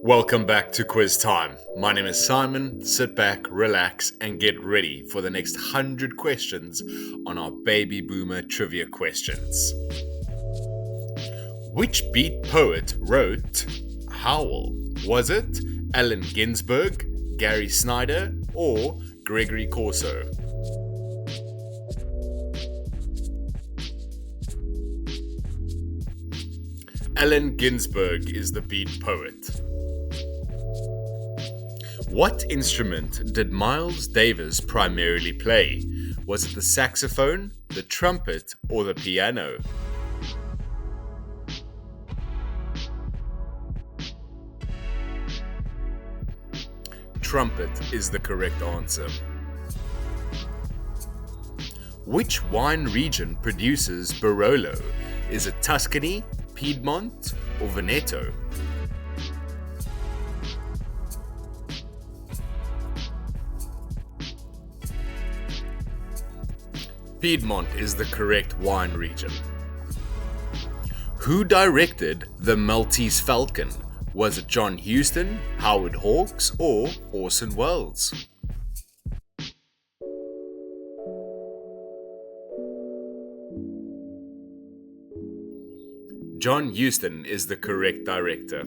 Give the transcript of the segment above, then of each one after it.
Welcome back to Quiz Time. My name is Simon. Sit back, relax, and get ready for the next 100 questions on our baby boomer trivia questions. Which beat poet wrote Howl? Was it Allen Ginsberg, Gary Snyder, or Gregory Corso? Allen Ginsberg is the beat poet. What instrument did Miles Davis primarily play? Was it the saxophone, the trumpet, or the piano? Trumpet is the correct answer. Which wine region produces Barolo? Is it Tuscany, Piedmont, or Veneto? Piedmont is the correct wine region. Who directed The Maltese Falcon? Was it John Huston, Howard Hawks, or Orson Welles? John Huston is the correct director.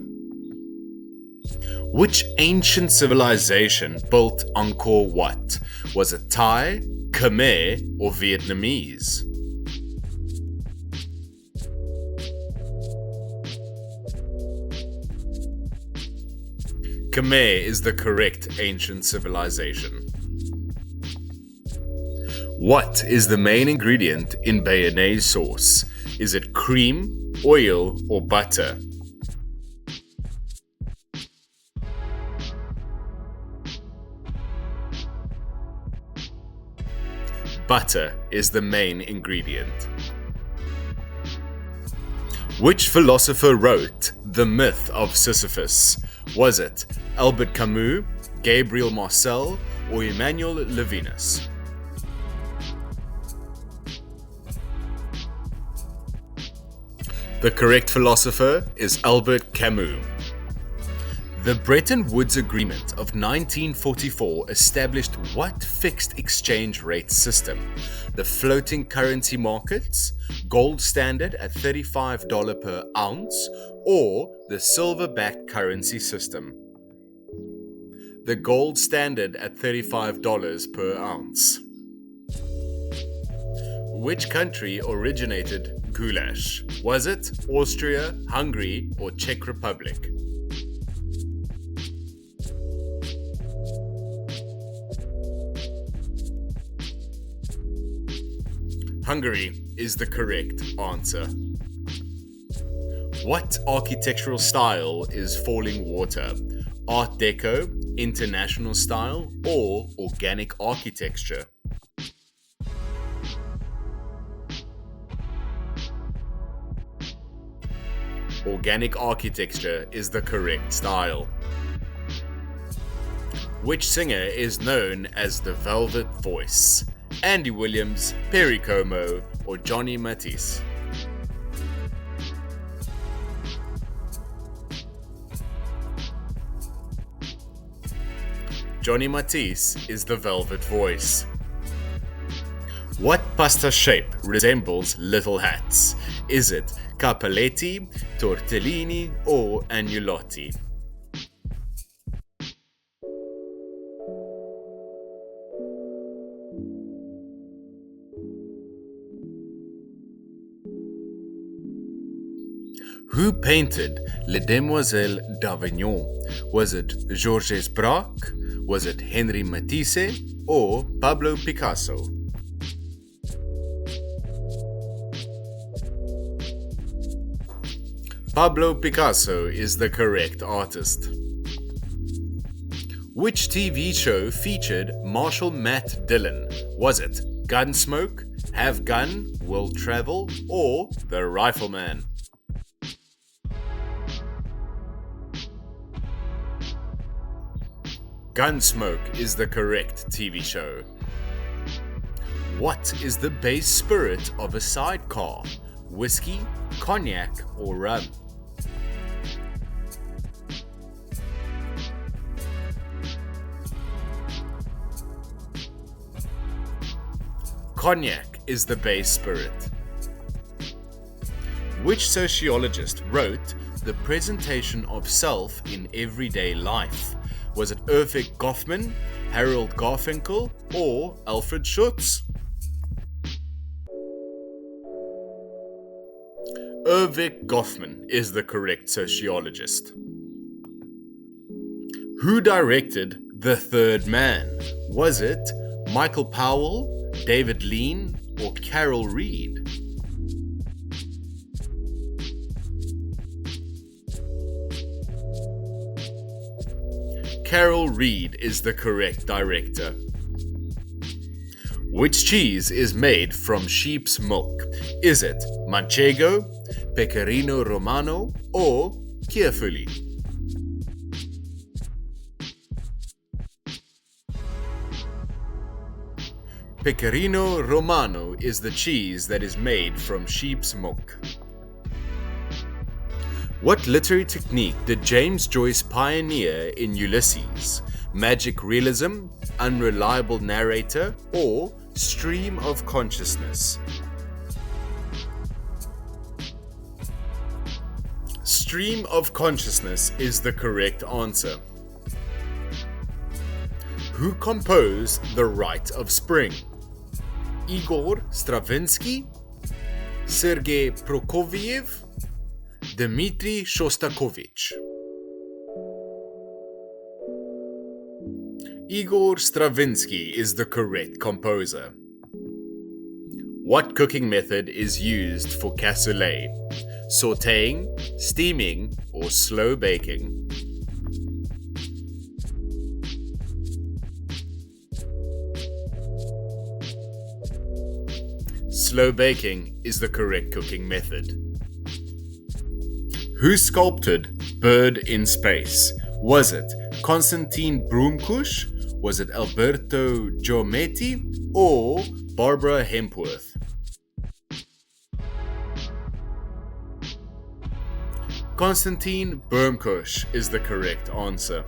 Which ancient civilization built Angkor Wat? Was it Thai, Khmer, or Vietnamese? Khmer is the correct ancient civilization. What is the main ingredient in béarnaise sauce? Is it cream, oil, or butter? Butter is the main ingredient. Which philosopher wrote The Myth of Sisyphus? Was it Albert Camus, Gabriel Marcel, or Emmanuel Levinas? The correct philosopher is Albert Camus. The Bretton Woods Agreement of 1944 established what fixed exchange rate system? The floating currency markets, gold standard at $35 per ounce, or the silver-backed currency system? The gold standard at $35 per ounce. Which country originated goulash? Was it Austria, Hungary, or Czech Republic? Hungary is the correct answer. What architectural style is Falling Water? Art Deco, International Style, or Organic Architecture? Organic Architecture is the correct style. Which singer is known as the Velvet Voice? Andy Williams, Perry Como, or Johnny Matisse? Johnny Matisse is the Velvet Voice. What pasta shape resembles little hats? Is it capelletti, tortellini, or agnolotti? Who painted Les Demoiselles d'Avignon? Was it Georges Braque? Was it Henri Matisse? Or Pablo Picasso? Pablo Picasso is the correct artist. Which TV show featured Marshal Matt Dillon? Was it Gunsmoke, Have Gun, Will Travel, or The Rifleman? Gunsmoke is the correct TV show. What is the base spirit of a sidecar? Whiskey, cognac, or rum? Cognac is the base spirit. Which sociologist wrote The Presentation of Self in Everyday Life? Was it Ervik Goffman, Harold Garfinkel, or Alfred Schutz? Ervik Goffman is the correct sociologist. Who directed The Third Man? Was it Michael Powell, David Lean, or Carol Reed? Carol Reed is the correct director. Which cheese is made from sheep's milk? Is it Manchego, Pecorino Romano, or Kierfuli? Pecorino Romano is the cheese that is made from sheep's milk. What literary technique did James Joyce pioneer in Ulysses? Magic realism, unreliable narrator, or stream of consciousness? Stream of consciousness is the correct answer. Who composed The Rite of Spring? Igor Stravinsky, Sergei Prokofiev, Dmitri Shostakovich. Igor Stravinsky is the correct composer. What cooking method is used for cassoulet? Sautéing, steaming, or slow baking? Slow baking is the correct cooking method. Who sculpted Bird in Space? Was it Konstantin Broomkush? Was it Alberto Giometti? Or Barbara Hempworth? Konstantin Broomkush is the correct answer.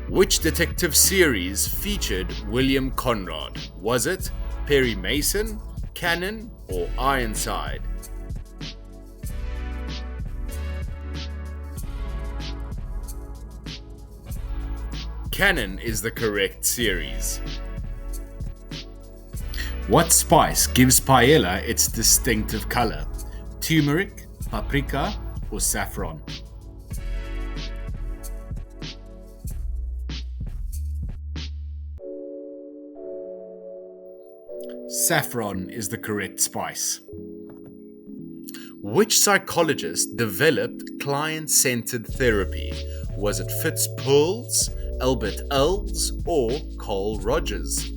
Which detective series featured William Conrad? Was it Perry Mason, Cannon, or Ironside? Cannon is the correct series. What spice gives paella its distinctive color? Turmeric, paprika, or saffron? Saffron is the correct spice. Which psychologist developed client-centered therapy? Was it Fitz Perls, Albert Ells, or Carl Rogers?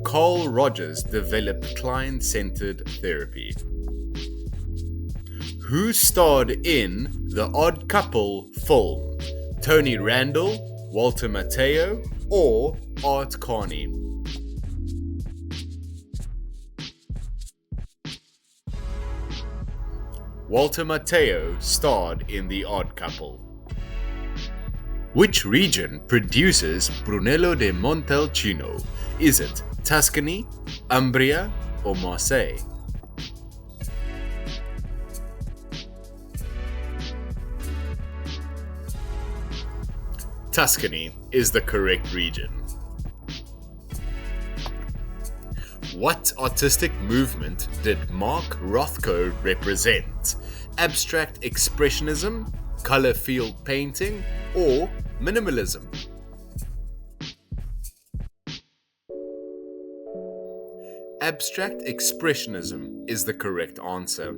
Carl Rogers developed client-centered therapy. Who starred in The Odd Couple film? Tony Randall, Walter Matthau, or Art Carney? Walter Matthau starred in The Odd Couple. Which region produces Brunello di Montalcino? Is it Tuscany, Umbria, or Marseille? Tuscany is the correct region. What artistic movement did Mark Rothko represent? Abstract expressionism, color field painting, or minimalism? Abstract expressionism is the correct answer.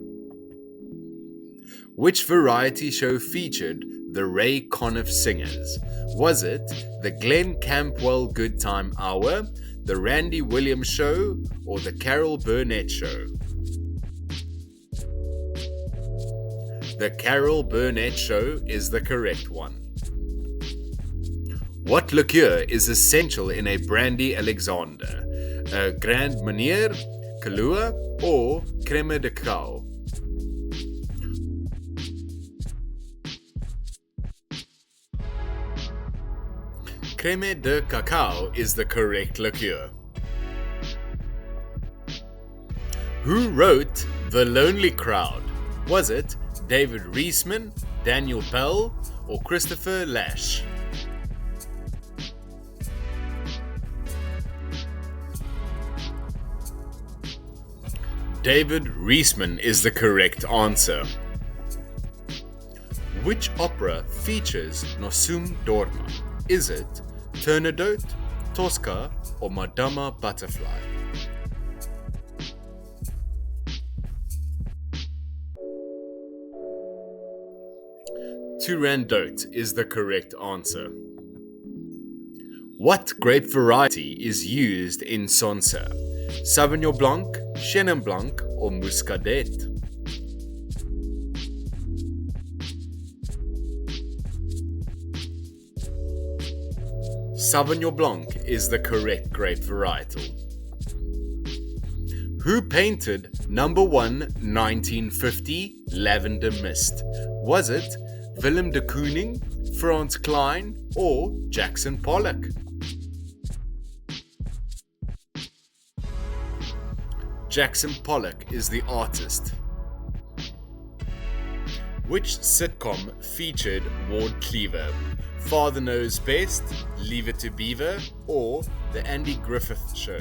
Which variety show featured the Ray Conniff Singers? Was it the Glenn Campbell Good Time Hour, the Randy Williams Show, or the Carol Burnett Show? The Carol Burnett Show is the correct one. What liqueur is essential in a brandy Alexander? A Grand Marnier, Kahlua, or Crème de Cow? Creme de cacao is the correct liqueur. Who wrote The Lonely Crowd? Was it David Reesman, Daniel Bell, or Christopher Lash? David Reesman is the correct answer. Which opera features Nosum Dorma? Is it Turandot, Tosca, or Madama Butterfly? Turandot is the correct answer. What grape variety is used in Sancerre? Sauvignon Blanc, Chenin Blanc, or Muscadet? Sauvignon Blanc is the correct grape varietal. Who painted number 1 1950 Lavender Mist? Was it Willem de Kooning, Frans Klein, or Jackson Pollock? Jackson Pollock is the artist. Which sitcom featured Ward Cleaver? Father Knows Best, Leave It to Beaver, or The Andy Griffith Show?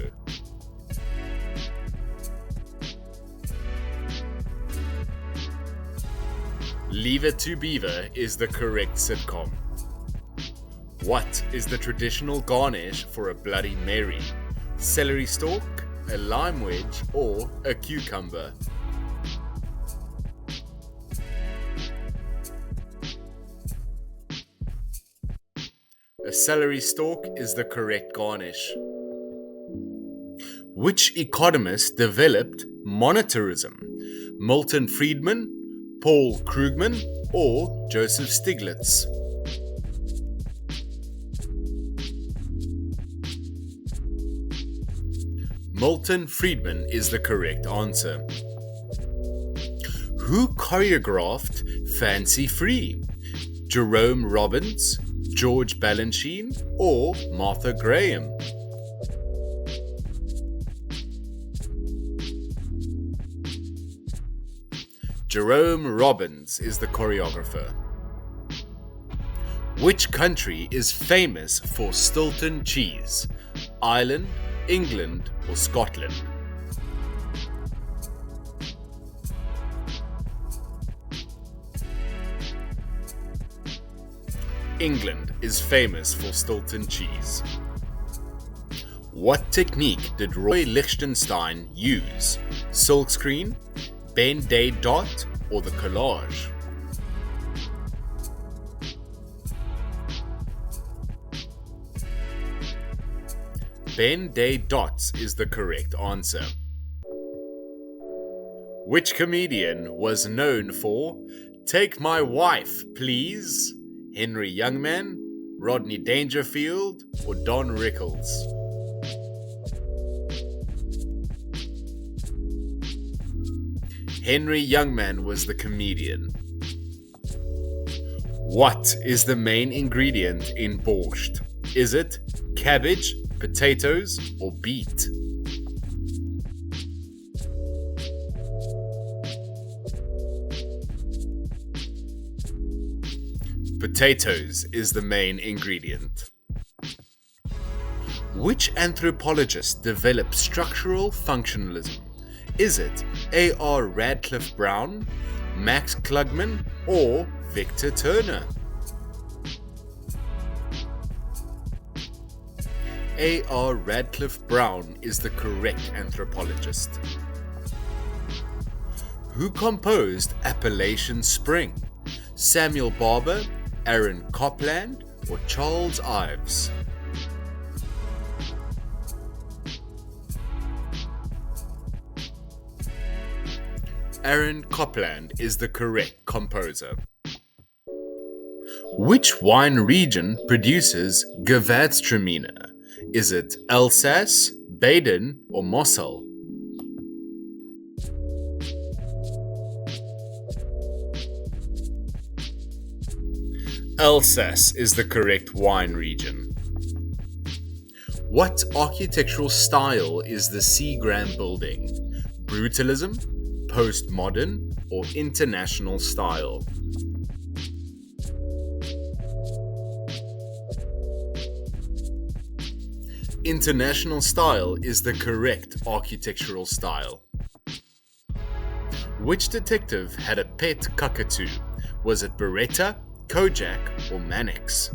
Leave It to Beaver is the correct sitcom. What is the traditional garnish for a Bloody Mary? Celery stalk, a lime wedge, or a cucumber? A celery stalk is the correct garnish. Which economist developed monetarism? Milton Friedman, Paul Krugman, or Joseph Stiglitz? Milton Friedman is the correct answer. Who choreographed Fancy Free? Jerome Robbins, George Balanchine, or Martha Graham? Jerome Robbins is the choreographer. Which country is famous for Stilton cheese? Ireland, England, or Scotland? England is famous for Stilton cheese. What technique did Roy Lichtenstein use? Silkscreen, Ben-Day dot, or the collage? Ben-Day dots is the correct answer. Which comedian was known for Take My Wife, Please? Henry Youngman, Rodney Dangerfield, or Don Rickles? Henry Youngman was the comedian. What is the main ingredient in borscht? Is it cabbage, potatoes, or beet? Potatoes is the main ingredient. Which anthropologist developed structural functionalism? Is it A.R. Radcliffe Brown, Max Klugman, or Victor Turner? A.R. Radcliffe Brown is the correct anthropologist. Who composed Appalachian Spring? Samuel Barber, Aaron Copland, or Charles Ives? Aaron Copland is the correct composer. Which wine region produces Gewürztraminer? Is it Alsace, Baden, or Mosel? Alsace is the correct wine region. What architectural style is the Seagram building? Brutalism, postmodern, or international style? International style is the correct architectural style. Which detective had a pet cockatoo? Was it Beretta, Kojak, or Mannix?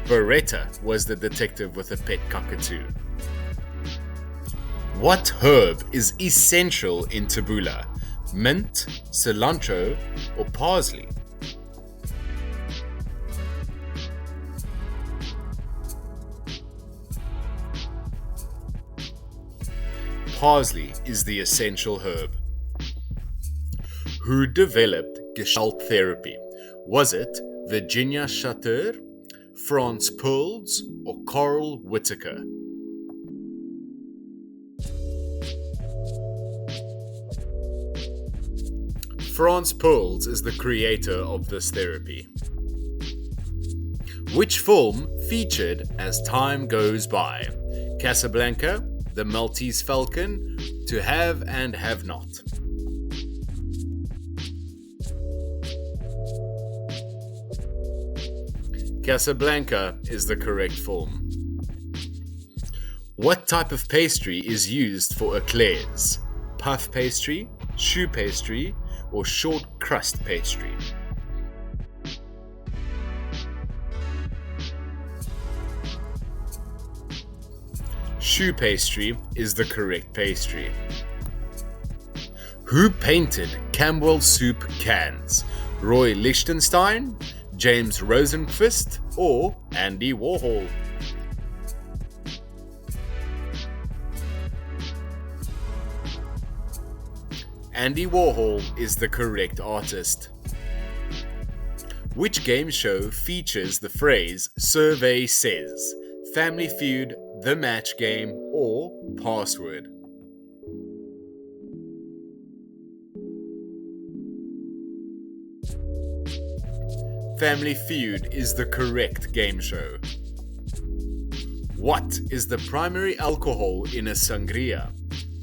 Beretta was the detective with a pet cockatoo. What herb is essential in tabbouleh? Mint, cilantro, or parsley? Parsley is the essential herb. Who developed Gestalt therapy? Was it Virginia Chater, Franz Perls, or Carl Whittaker? Franz Perls is the creator of this therapy. Which film featured As Time Goes By? Casablanca, The Maltese Falcon, To Have and Have Not. Casablanca is the correct film. What type of pastry is used for eclairs? Puff pastry, choux pastry, or short crust pastry? Choux pastry is the correct pastry. Who painted Camberwell soup cans? Roy Lichtenstein, James Rosenquist, or Andy Warhol? Andy Warhol is the correct artist. Which game show features the phrase "Survey says"? Family Feud, The Match Game, or Password? Family Feud is the correct game show. What is the primary alcohol in a sangria?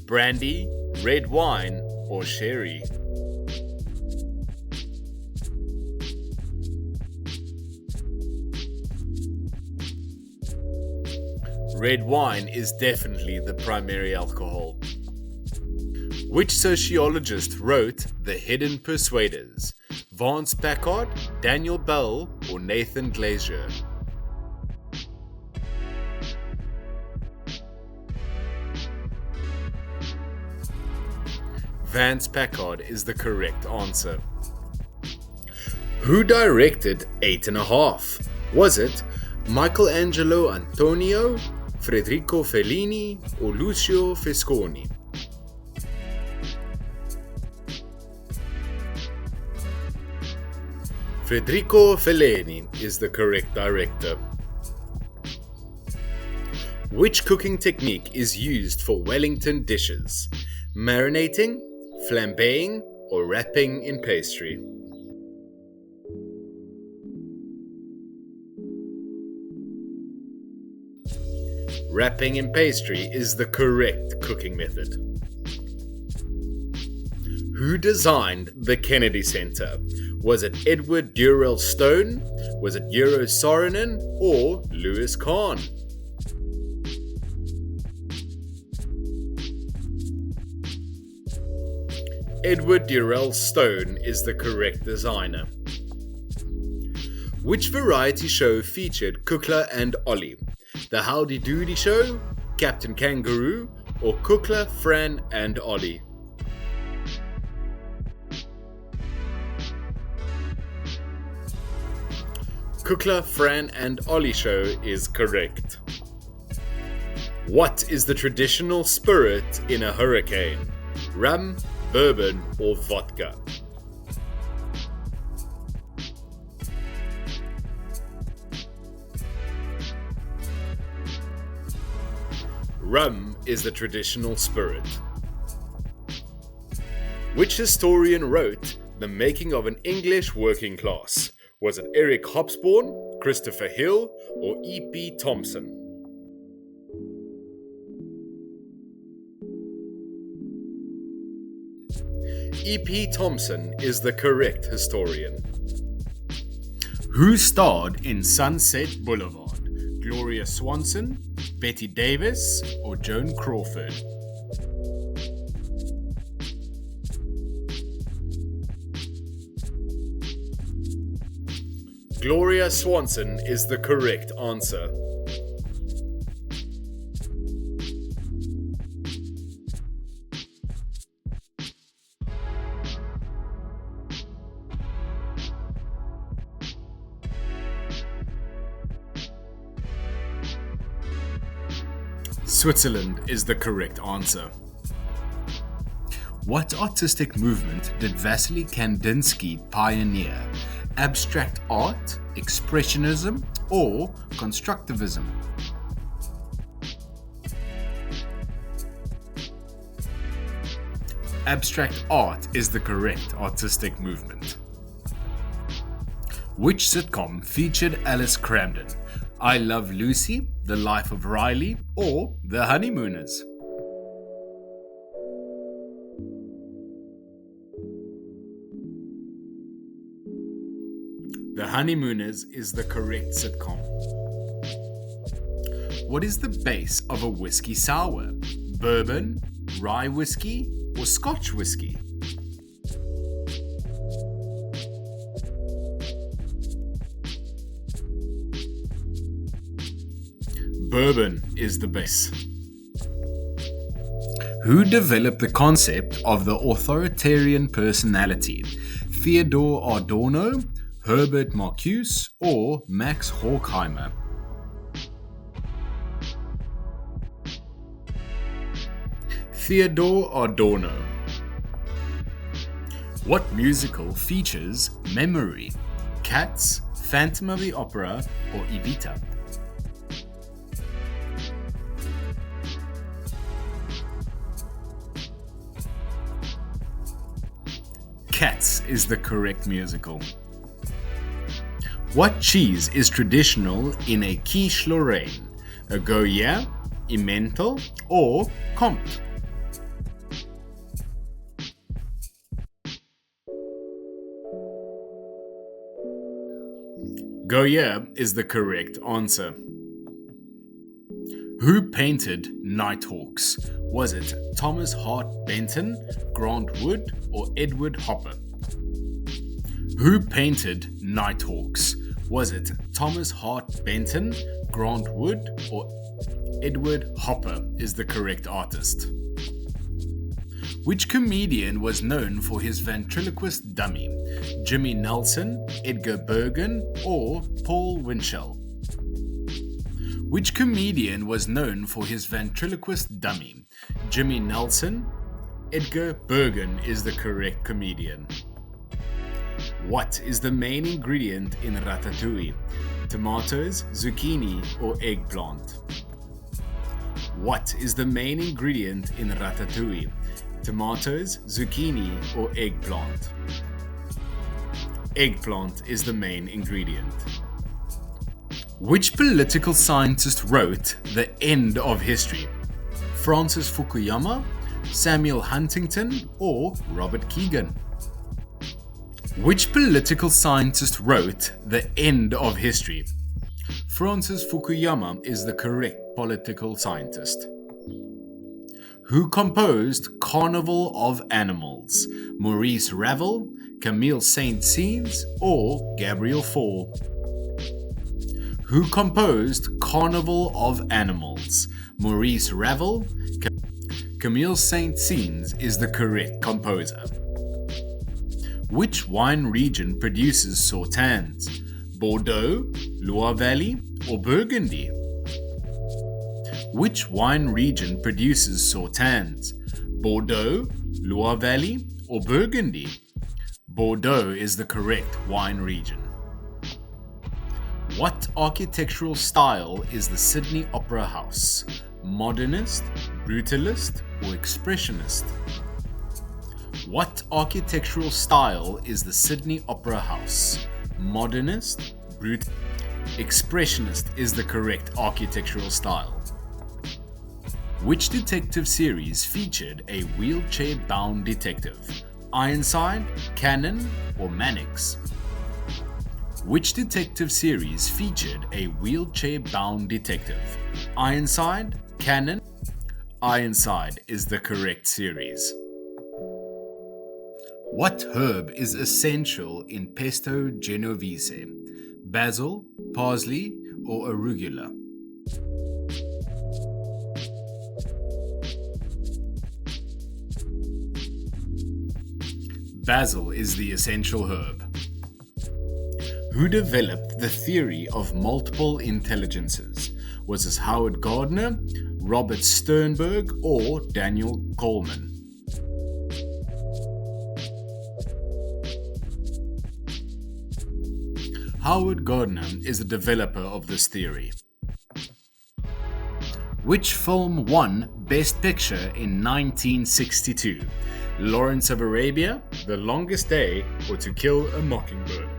Brandy, red wine, or sherry? Red wine is definitely the primary alcohol. Which sociologist wrote The Hidden Persuaders? Vance Packard, Daniel Bell, or Nathan Glazier? Vance Packard is the correct answer. Who directed 8½? Was it Michelangelo Antonio, Federico Fellini, or Lucio Visconti? Federico Fellini is the correct director. Which cooking technique is used for Wellington dishes? Marinating, flambeing, or wrapping in pastry? Wrapping in pastry is the correct cooking method. Who designed the Kennedy Center? Was it Edward Durrell Stone? Was it Eero Saarinen or Louis Kahn? Edward Durrell Stone is the correct designer. Which variety show featured Kukla and Ollie? The Howdy Doody Show, Captain Kangaroo, or Kukla, Fran and Ollie? Kukla, Fran and Ollie Show is correct. What is the traditional spirit in a hurricane? Rum, bourbon, or vodka? Rum is the traditional spirit. Which historian wrote The making of an English working class. Was it Eric Hobsbawm, Christopher Hill, or E.P. Thompson? E.P. Thompson is the correct historian. Who starred in Sunset Boulevard? Gloria Swanson, Betty Davis, or Joan Crawford? Gloria Swanson is the correct answer. Switzerland is the correct answer. What artistic movement did Vasily Kandinsky pioneer? Abstract art, expressionism, or constructivism? Abstract art is the correct artistic movement. Which sitcom featured Alice Cramden? I Love Lucy, The Life of Riley, or The Honeymooners? The Honeymooners is the correct sitcom. What is the base of a whiskey sour? Bourbon, rye whiskey, or Scotch whiskey? Bourbon is the base. Who developed the concept of the authoritarian personality? Theodore Adorno, Herbert Marcuse, or Max Horkheimer? Theodore Adorno. What musical features Memory? Cats, Phantom of the Opera, or Evita? Cats is the correct musical. What cheese is traditional in a quiche Lorraine? A Gruyere, Emmental, or Comte? Gruyere is the correct answer. Who painted Nighthawks? Was it Thomas Hart Benton, Grant Wood, or Edward Hopper? Who painted Nighthawks? Was it Thomas Hart Benton, Grant Wood, or Edward Hopper is the correct artist? Which comedian was known for his ventriloquist dummy? Jimmy Nelson, Edgar Bergen, or Paul Winchell? Which comedian was known for his ventriloquist dummy? Jimmy Nelson, Edgar Bergen is the correct comedian. What is the main ingredient in ratatouille? Tomatoes, zucchini, or eggplant? What is the main ingredient in ratatouille? Tomatoes, zucchini, or eggplant? Eggplant is the main ingredient. Which political scientist wrote The End of History? Francis Fukuyama, Samuel Huntington, or Robert Keegan? Which political scientist wrote The End of History? Francis Fukuyama is the correct political scientist. Who composed Carnival of Animals? Maurice Ravel, Camille Saint-Saëns, or Gabriel Fauré? Who composed Carnival of Animals? Maurice Ravel, Camille Saint-Saëns is the correct composer. Which wine region produces Sauternes? Bordeaux, Loire Valley, or Burgundy? Which wine region produces Sauternes? Bordeaux, Loire Valley, or Burgundy? Bordeaux is the correct wine region. What architectural style is the Sydney Opera House? Modernist, Brutalist, or Expressionist? What architectural style is the Sydney Opera House? Modernist, Brut, Expressionist is the correct architectural style. Which detective series featured a wheelchair-bound detective? Ironside, Cannon, or Mannix? Which detective series featured a wheelchair-bound detective? Ironside, Cannon? Ironside is the correct series. What herb is essential in pesto genovese? Basil, parsley, or arugula? Basil is the essential herb. Who developed the theory of multiple intelligences? Was this Howard Gardner, Robert Sternberg, or Daniel Goleman? Howard Gardner is the developer of this theory. Which film won Best Picture in 1962? Lawrence of Arabia, The Longest Day, or To Kill a Mockingbird?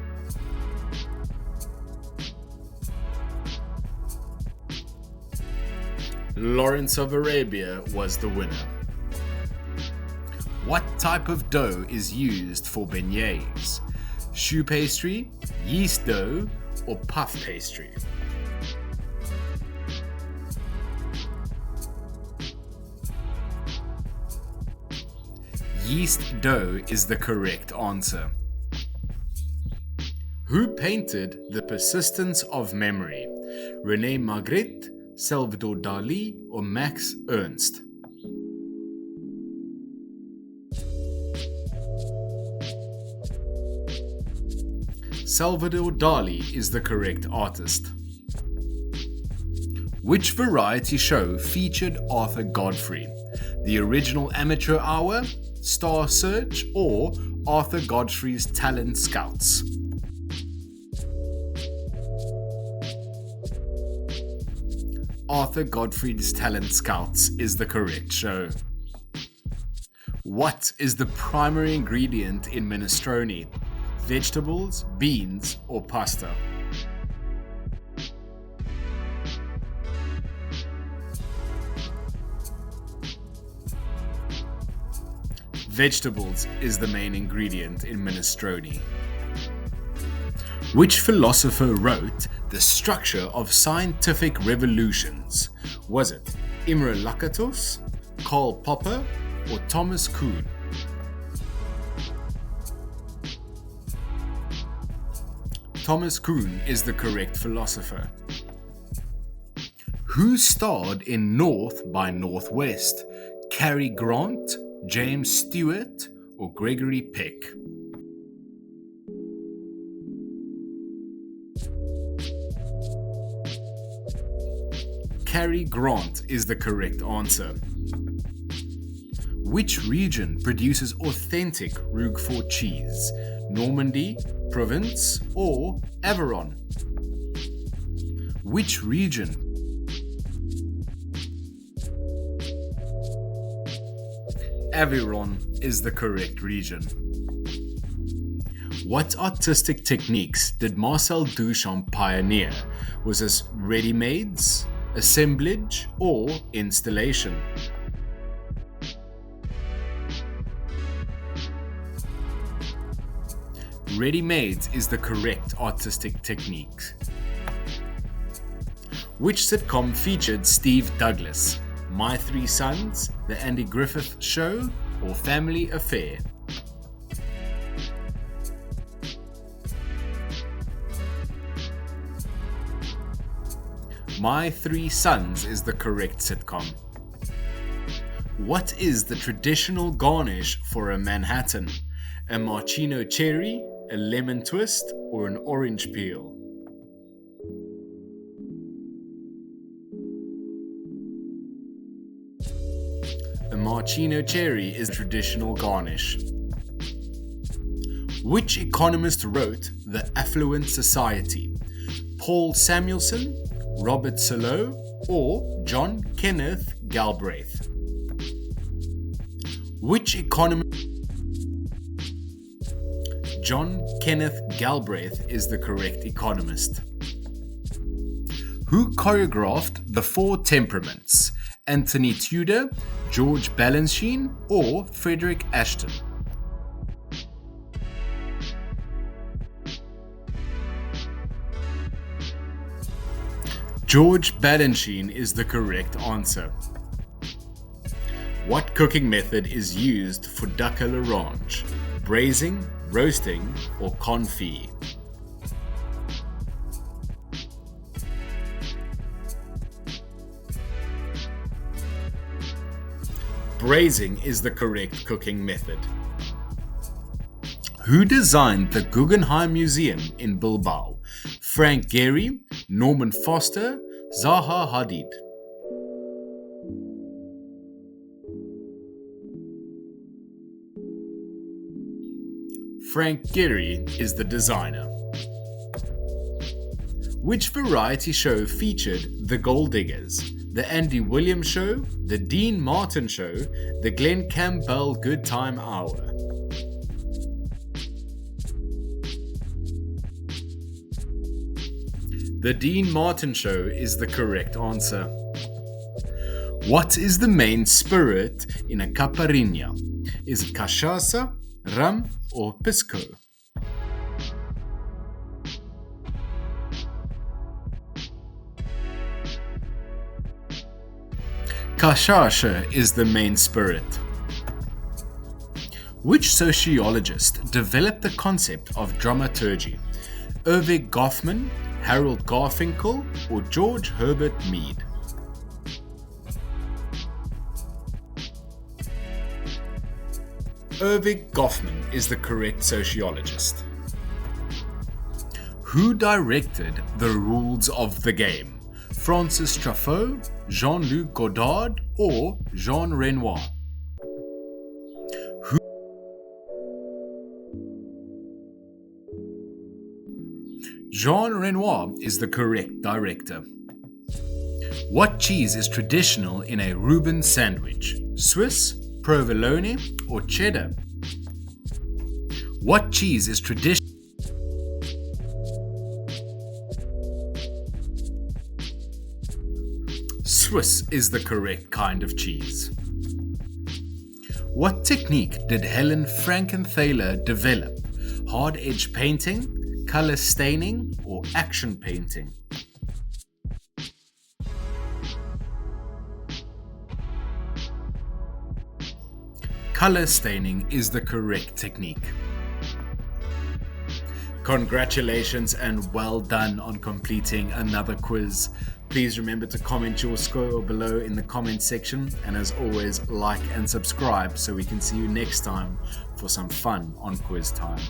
Lawrence of Arabia was the winner. What type of dough is used for beignets? Choux pastry, yeast dough, or puff pastry? Yeast dough is the correct answer. Who painted The Persistence of Memory? René Magritte, Salvador Dali, or Max Ernst? Salvador Dali is the correct artist. Which variety show featured Arthur Godfrey? The Original Amateur Hour, Star Search, or Arthur Godfrey's Talent Scouts? Arthur Godfrey's Talent Scouts is the correct show. What is the primary ingredient in minestrone? Vegetables, beans, or pasta? Vegetables is the main ingredient in minestrone. Which philosopher wrote The Structure of Scientific Revolutions? Was it Imre Lakatos, Karl Popper, or Thomas Kuhn? Thomas Kuhn is the correct philosopher. Who starred in North by Northwest? Cary Grant, James Stewart, or Gregory Peck? Cary Grant is the correct answer. Which region produces authentic Roquefort cheese? Normandy, Provence, or Aveyron? Which region? Aveyron is the correct region. What artistic techniques did Marcel Duchamp pioneer? Was this ready-mades, assemblage, or installation? Ready-mades is the correct artistic technique. Which sitcom featured Steve Douglas? My Three Sons, The Andy Griffith Show, or Family Affair? My Three Sons is the correct sitcom. What is the traditional garnish for a Manhattan? A maraschino cherry, a lemon twist, or an orange peel? A maraschino cherry is the traditional garnish. Which economist wrote The Affluent Society? Paul Samuelson, Robert Solow, or John Kenneth Galbraith? Which economist John Kenneth Galbraith is the correct economist. Who choreographed The Four Temperaments? Anthony Tudor, George Balanchine, or Frederick Ashton? George Balanchine is the correct answer. What cooking method is used for duck à l'orange? Braising, roasting, or confit? Braising is the correct cooking method. Who designed the Guggenheim Museum in Bilbao? Frank Gehry, Norman Foster, Zaha Hadid. Frank Gehry is the designer. Which variety show featured The Gold Diggers? The Andy Williams Show, The Dean Martin Show, The Glenn Campbell Good Time Hour? The Dean Martin Show is the correct answer. What is the main spirit in a caipirinha? Is it cachaça, rum, or pisco? Cachaça is the main spirit. Which sociologist developed the concept of dramaturgy? Erving Goffman, Harold Garfinkel, or George Herbert Mead? Erving Goffman is the correct sociologist. Who directed The Rules of the Game? Francis Truffaut, Jean-Luc Godard, or Jean Renoir? Jean Renoir is the correct director. What cheese is traditional in a Reuben sandwich? Swiss, provolone, or cheddar? What cheese is traditional? Swiss is the correct kind of cheese. What technique did Helen Frankenthaler develop? Hard edge painting, color staining, or action painting? Color staining is the correct technique. Congratulations and well done on completing another quiz. Please remember to comment your score below in the comment section, and as always, like and subscribe so we can see you next time for some fun on quiz time.